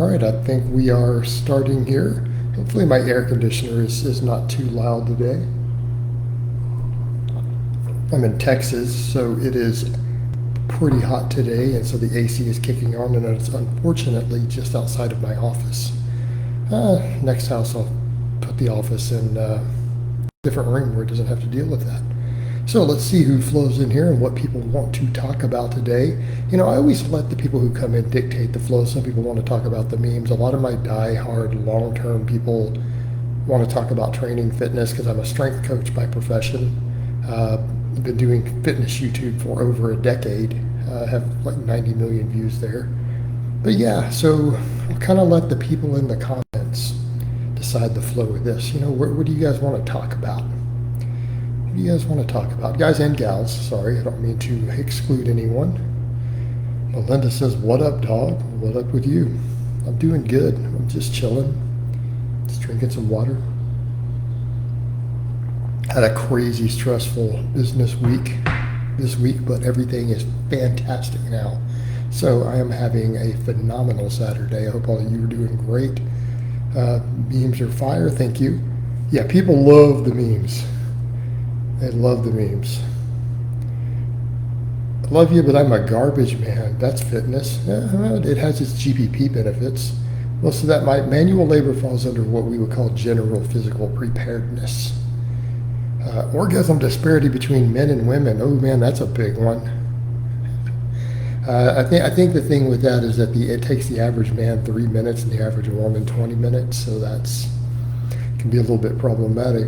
All right, I think we are starting here. Hopefully my air conditioner is not too loud today. I'm in Texas, so it is pretty hot today, and so the AC is kicking on, and it's unfortunately just outside of my office. Next house I'll put the office in a different room where it doesn't have to deal with that. So let's see who flows in here and what people want to talk about today. You know, I always let the people who come in dictate the flow. Some people want to talk about the memes. A lot of my die-hard, long-term people want to talk about training fitness because I'm a strength coach by profession. I've been doing fitness YouTube for over a decade. I have like 90 million views there. But yeah, so I'll kind of let the people in the comments decide the flow of this. You know, what do you guys want to talk about? What do you guys want to talk about? Guys and gals, sorry, I don't mean to exclude anyone. Melinda says, what up, dog? What up with you? I'm doing good. I'm just chilling. Just drinking some water. Had a crazy stressful business week this week, but everything is fantastic now. So I am having a phenomenal Saturday. I hope all of you are doing great. Memes are fire, thank you. Yeah, people love the memes. They love the memes. I love you, but I'm a garbage man. That's fitness. Yeah, it has its GPP benefits. Most of that, manual labor falls under what we would call general physical preparedness. Orgasm disparity between men and women. Oh man, that's a big one. I think the thing with that is that it takes the average man 3 minutes and the average woman 20 minutes, so that's can be a little bit problematic.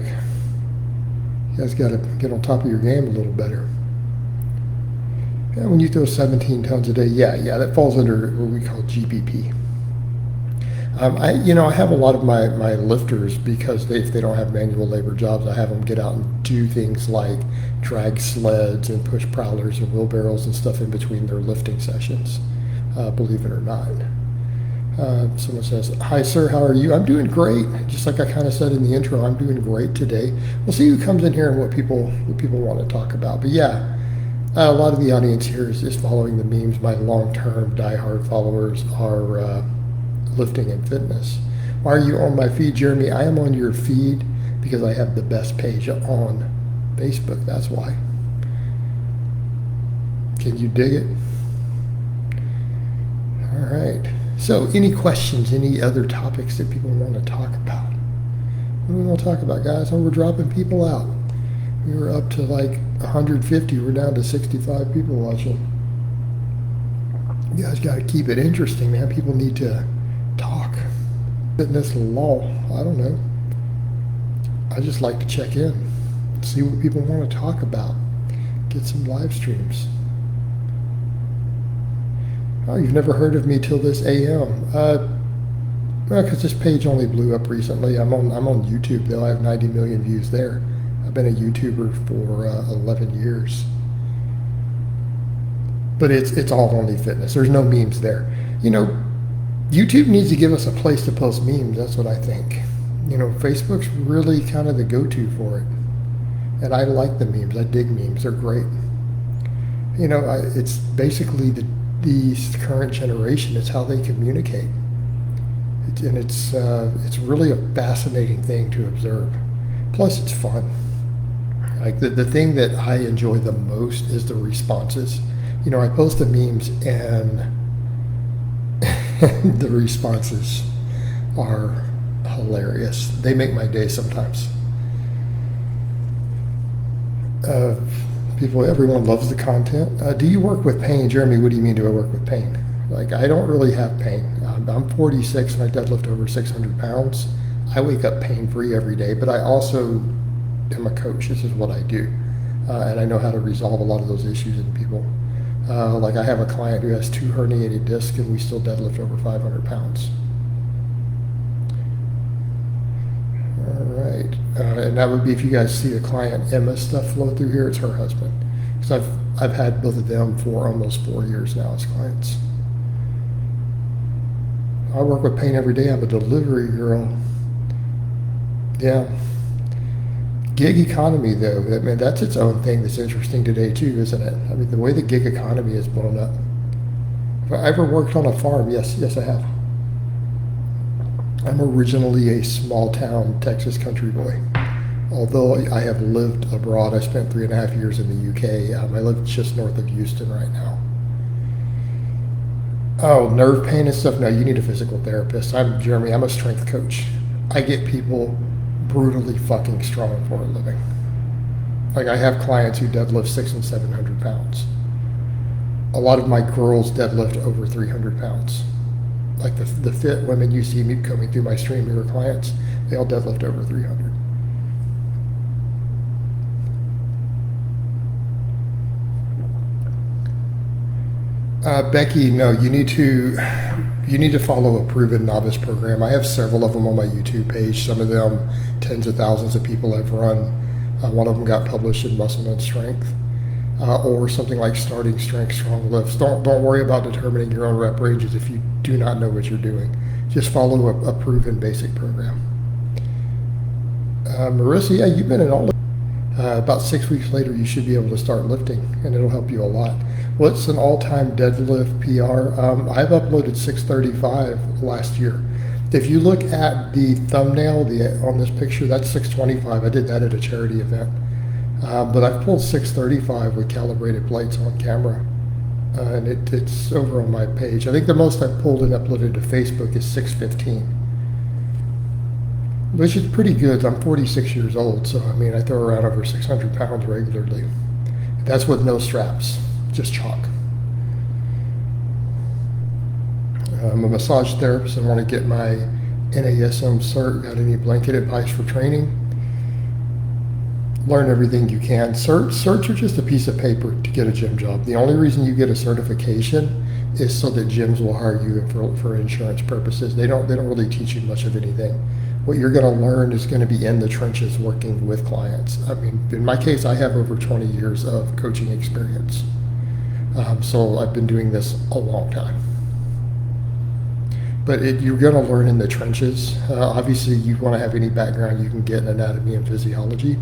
You guys got to get on top of your game a little better. Yeah, when you throw 17 tons a day, yeah, that falls under what we call GPP. I have a lot of my lifters because if they don't have manual labor jobs, I have them get out and do things like drag sleds and push prowlers and wheelbarrows and stuff in between their lifting sessions, believe it or not. Someone says, hi sir, how are you? I'm doing great. Just like I kind of said in the intro, I'm doing great today. We'll see who comes in here and what people want to talk about. But yeah, a lot of the audience here is following the memes. My long-term diehard followers are lifting and fitness. Why are you on my feed, Jeremy? I am on your feed because I have the best page on Facebook. That's why. Can you dig it? All right. So, any questions, any other topics that people want to talk about? What do we want to talk about, guys? Oh, we're dropping people out. We were up to like 150. We're down to 65 people watching. You guys got to keep it interesting, man. People need to talk. Fitness law. I don't know. I just like to check in, see what people want to talk about, get some live streams. Oh, you've never heard of me till this AM. Because this page only blew up recently. I'm on YouTube though. I have 90 million views there. I've been a YouTuber for 11 years. But it's all only fitness. There's no memes there. You know, YouTube needs to give us a place to post memes. That's what I think. You know, Facebook's really kind of the go-to for it. And I like the memes. I dig memes. They're great. You know, it's basically the current generation. It's how they communicate. It's really a fascinating thing to observe. Plus, it's fun. Like the thing that I enjoy the most is the responses. You know, I post the memes and the responses are hilarious. They make my day sometimes. Everyone loves the content. Do you work with pain? Jeremy, what do you mean, do I work with pain? Like, I don't really have pain. I'm 46 and I deadlift over 600 pounds. I wake up pain-free every day, but I also am a coach. This is what I do. And I know how to resolve a lot of those issues in people. Like, I have a client who has 2 herniated discs and we still deadlift over 500 pounds. All right. And that would be if you guys see the client Emma's stuff flow through here, it's her husband. Because I've had both of them for almost 4 years now as clients. I work with pain every day. I'm a delivery girl. Yeah. Gig economy, though, that's its own thing that's interesting today, too, isn't it? I mean, the way the gig economy is blown up. Have I ever worked on a farm? Yes, I have. I'm originally a small town Texas country boy. Although I have lived abroad, I spent 3.5 years in the UK. I live just north of Houston right now. Oh, nerve pain and stuff? No, you need a physical therapist. I'm Jeremy. I'm a strength coach. I get people brutally fucking strong for a living. Like, I have clients who deadlift 600 and 700 pounds. A lot of my girls deadlift over 300 pounds. Like the fit women you see me coming through my stream who are clients, they all deadlift over 300. Becky, no, you need to follow a proven novice program. I have several of them on my YouTube page. Some of them, tens of thousands of people have run. One of them got published in Muscle and Strength, or something like Starting Strength Strong Lifts. Don't worry about determining your own rep ranges if you do not know what you're doing. Just follow a proven basic program. Marissa, yeah, you've been in all. About 6 weeks later, you should be able to start lifting, and it'll help you a lot. What's an all-time deadlift PR? I've uploaded 635 last year. If you look at the thumbnail on this picture, that's 625. I did that at a charity event. But I've pulled 635 with calibrated plates on camera, and it's over on my page. I think the most I've pulled and uploaded to Facebook is 615, which is pretty good. I'm 46 years old, so I mean, I throw around over 600 pounds regularly. That's with no straps, just chalk. I'm a massage therapist and want to get my NASM cert. Got any blanket advice for training? Learn everything you can. Certs are just a piece of paper to get a gym job. The only reason you get a certification is so that gyms will hire you for insurance purposes. They don't really teach you much of anything. What you're going to learn is going to be in the trenches working with clients. I mean, in my case, I have over 20 years of coaching experience. So I've been doing this a long time. But you're going to learn in the trenches. Obviously, you want to have any background you can get in anatomy and physiology.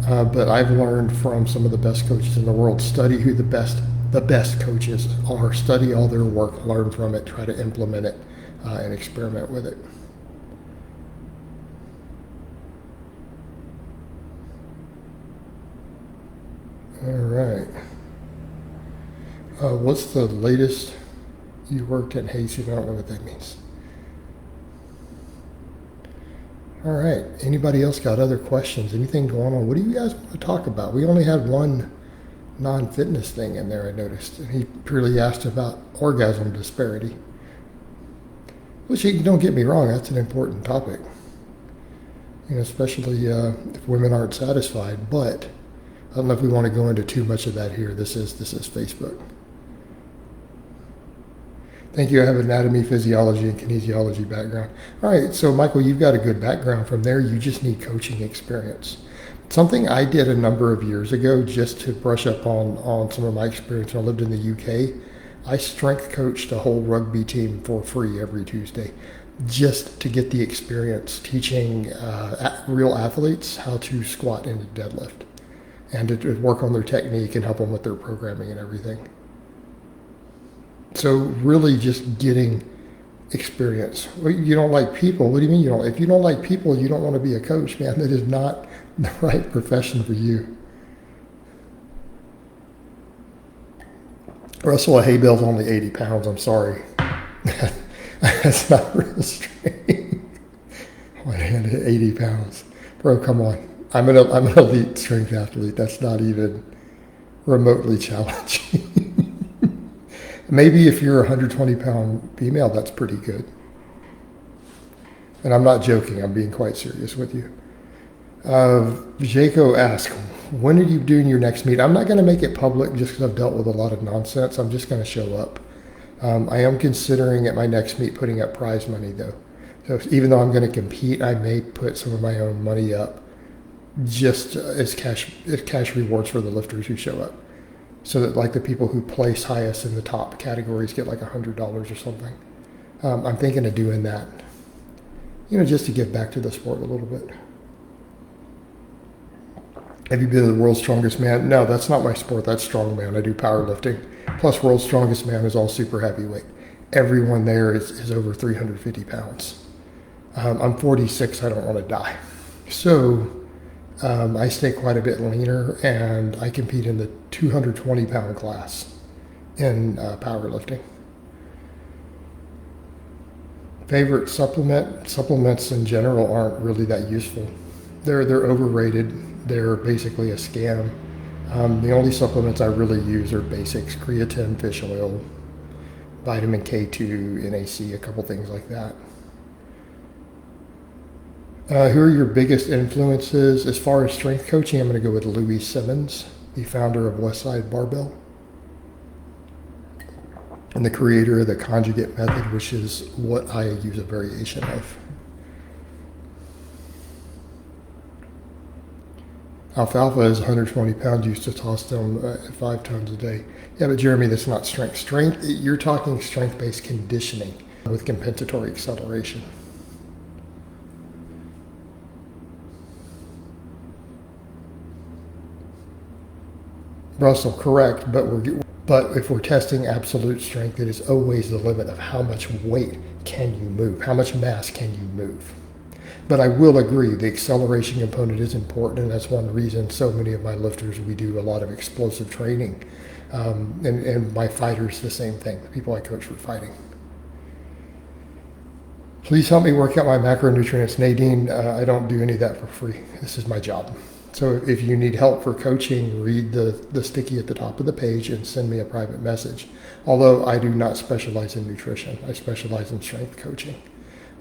But I've learned from some of the best coaches in the world. Study who the best coaches are. Study all their work, learn from it, try to implement it, and experiment with it. All right. What's the latest you worked at Hayes? I don't know what that means. All right. Anybody else got other questions? Anything going on? What do you guys want to talk about? We only had one non-fitness thing in there, I noticed. And he purely asked about orgasm disparity. Which, don't get me wrong, that's an important topic. You know, especially if women aren't satisfied. But I don't know if we want to go into too much of that here. This is Facebook. Thank you. I have anatomy, physiology, and kinesiology background. All right, so Michael, you've got a good background from there. You just need coaching experience. Something I did a number of years ago just to brush up on some of my experience when I lived in the UK, I strength coached a whole rugby team for free every Tuesday just to get the experience teaching real athletes how to squat and deadlift and to work on their technique and help them with their programming and everything. So really just getting experience. Well, you don't like people. What do you mean you don't? If you don't like people, you don't want to be a coach, man. That is not the right profession for you. Russell, a hay bale's only 80 pounds. I'm sorry. That's not real strength. One hand at 80 pounds. Bro, come on. I'm an elite strength athlete. That's not even remotely challenging. Maybe if you're a 120-pound female, that's pretty good. And I'm not joking. I'm being quite serious with you. Jaco asked, when are you doing your next meet? I'm not going to make it public just because I've dealt with a lot of nonsense. I'm just going to show up. I am considering at my next meet putting up prize money, though. So even though I'm going to compete, I may put some of my own money up just as cash rewards for the lifters who show up. So that like the people who place highest in the top categories get like $100 or something. I'm thinking of doing that, you know, just to give back to the sport a little bit. Have you been the world's strongest man? No, that's not my sport. That's strongman. I do powerlifting. Plus, world's strongest man is all super heavyweight. everyone there is over 350 pounds. I'm 46, I don't want to die. So I stay quite a bit leaner, and I compete in the 220 pound class in powerlifting. Favorite supplements in general aren't really that useful. They're overrated. They're basically a scam. The only supplements I really use are basics: creatine, fish oil, vitamin K2, NAC, a couple things like that. Who are your biggest influences? As far as strength coaching, I'm going to go with Louis Simmons, the founder of Westside Barbell, and the creator of the conjugate method, which is what I use a variation of. Alfalfa is 120 pounds, used to toss them 5 times a day. Yeah, but Jeremy, that's not strength. You're talking strength-based conditioning with compensatory acceleration. Russell, correct, but if we're testing absolute strength, it is always the limit of how much weight can you move, how much mass can you move. But I will agree, the acceleration component is important, and that's one reason so many of my lifters, we do a lot of explosive training. And my fighters, the same thing, the people I coach for fighting. Please help me work out my macronutrients. Nadine, I don't do any of that for free. This is my job. So if you need help for coaching, read the sticky at the top of the page and send me a private message. Although I do not specialize in nutrition, I specialize in strength coaching.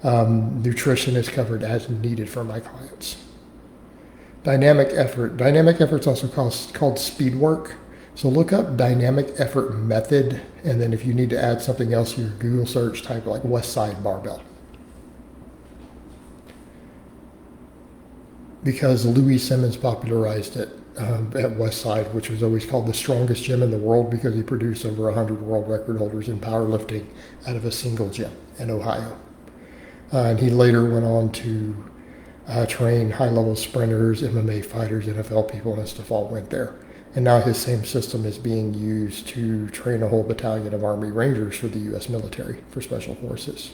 Nutrition is covered as needed for my clients. Dynamic effort. Dynamic effort is also called speed work. So look up dynamic effort method, and then if you need to add something else to your Google search, type like Westside Barbell. Because Louis Simmons popularized it at Westside, which was always called the strongest gym in the world because he produced over 100 world record holders in powerlifting out of a single gym in Ohio. And he later went on to train high-level sprinters, MMA fighters, NFL people, and stuff all went there. And now his same system is being used to train a whole battalion of Army Rangers for the U.S. military, for Special Forces.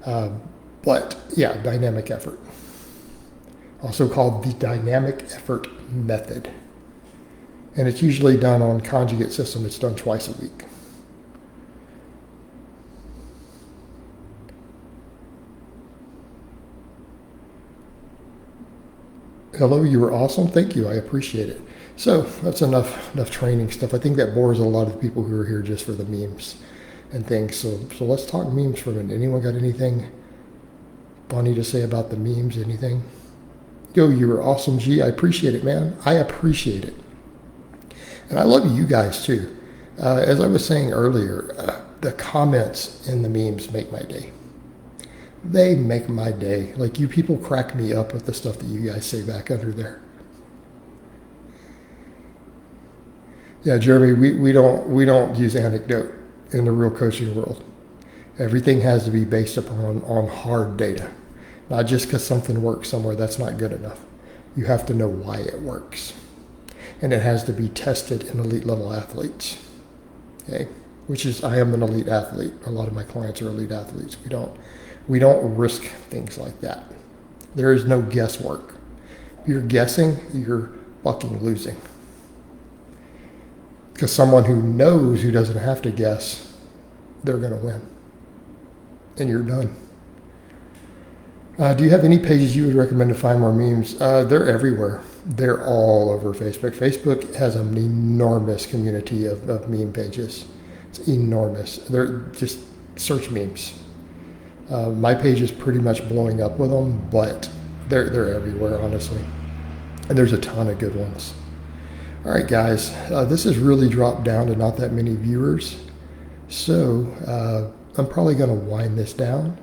But yeah, dynamic effort. Also called the dynamic effort method. And it's usually done on conjugate system. It's done twice a week. Hello, you were awesome. Thank you. I appreciate it. So that's enough training stuff. I think that bores a lot of people who are here just for the memes and things. So let's talk memes for a minute. Anyone got anything funny to say about the memes? Anything? Yo, you were awesome, G. I appreciate it, man. I appreciate it. And I love you guys, too. As I was saying earlier, the comments in the memes make my day. They make my day. Like, you people crack me up with the stuff that you guys say back under there. Yeah, Jeremy, we don't use anecdote in the real coaching world. Everything has to be based on hard data. Not just because something works somewhere, that's not good enough. You have to know why it works. And it has to be tested in elite level athletes. Okay? Which is, I am an elite athlete. A lot of my clients are elite athletes. We don't risk things like that. There is no guesswork. If you're guessing, you're fucking losing. Because someone who knows, who doesn't have to guess, they're going to win. And you're done. Do you have any pages you would recommend to find more memes? They're everywhere. They're all over Facebook. Facebook has an enormous community of meme pages. It's enormous. They're just search memes. My page is pretty much blowing up with them, but they're everywhere, honestly. And there's a ton of good ones. All right, guys. This has really dropped down to not that many viewers. So I'm probably going to wind this down.